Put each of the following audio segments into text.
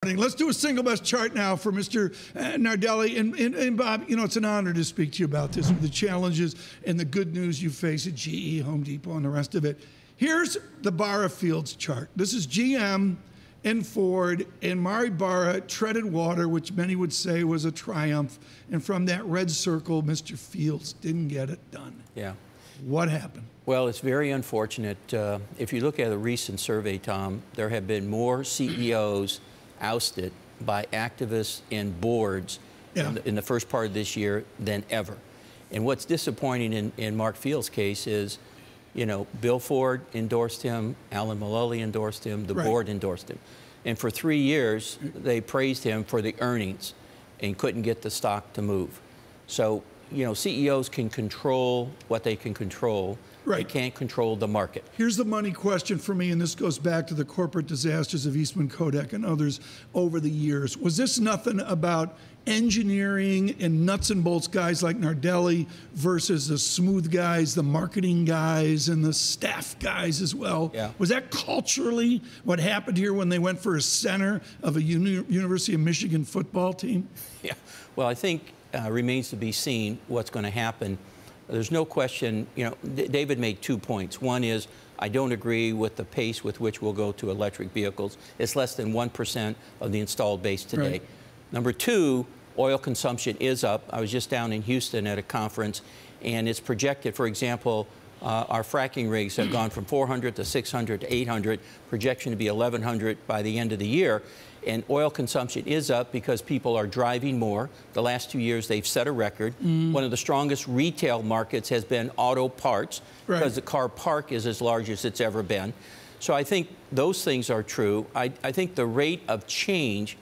Let's do a single best chart now for Mr. Nardelli. And Bob, you know, it's an honor to speak to you about this, with the challenges and the good news you face at GE, Home Depot, and the rest of it. Here's the Barra Fields chart. This is GM and Ford, and Mari Barra treaded water, which many would say was a triumph. And from that red circle, Mr. Fields didn't get it done. Yeah. What happened? Well, it's very unfortunate. If you look at a recent survey, Tom, there have been more CEOs ousted by activists and boards in the first part of this year than ever. And what's disappointing in Mark Fields' case is, you know, Bill Ford endorsed him, Alan Mulally endorsed him, the board endorsed him. And for 3 years, they praised him for the earnings and couldn't get the stock to move. So, you know, CEOs can control what they can control. They can't control the market. Here's the money question for me, and this goes back to the corporate disasters of Eastman Kodak and others over the years. Was this nothing about engineering and nuts and bolts guys like Nardelli versus the smooth guys, the marketing guys, and the staff guys as well? Yeah. Was that culturally what happened here when they went for a center of a University of Michigan football team? Yeah. Well, I think remains to be seen what's going to happen. There's no question, you know, David made 2 points. One is, I don't agree with the pace with which we'll go to electric vehicles. It's less than 1% of the installed base today. Number two, oil consumption is up. I was just down in Houston at a conference, and it's projected, for example, our fracking rigs have gone from 400 to 600 to 800, projection to be 1,100 by the end of the year. And oil consumption is up because people are driving more. The last 2 years, they've set a record. One of the strongest retail markets has been auto parts because the car park is as large as it's ever been. So I think those things are true. I think the rate of change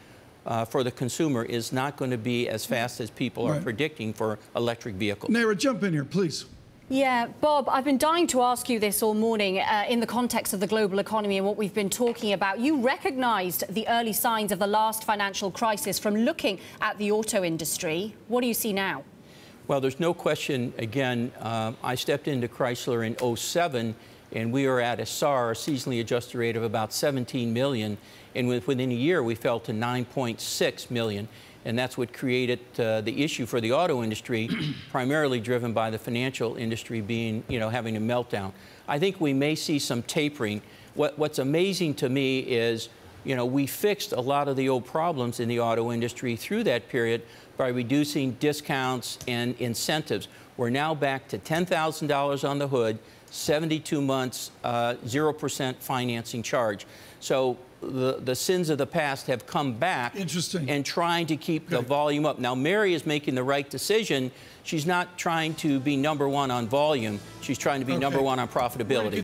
for the consumer is not going to be as fast as people are predicting for electric vehicles. Nejra, jump in here, please. Yeah, Bob, I've been dying to ask you this all morning in the context of the global economy and what we've been talking about. You recognized the early signs of the last financial crisis from looking at the auto industry. What do you see now? Well, there's no question, again, I stepped into Chrysler in 2007, and we were at a SAR, a seasonally adjusted rate of about 17 million, and within a year we fell to 9.6 million. And that's what created the issue for the auto industry, primarily driven by the financial industry being, you know, having a meltdown. I think we may see some tapering. What's amazing to me is, you know, we fixed a lot of the old problems in the auto industry through that period by reducing discounts and incentives. We're now back to $10,000 on the hood, 72 months, 0% financing charge. So the sins of the past have come back. Interesting. And trying to keep the volume up. Now, Mary is making the right decision. She's not trying to be #1 on volume. She's trying to be #1 on profitability.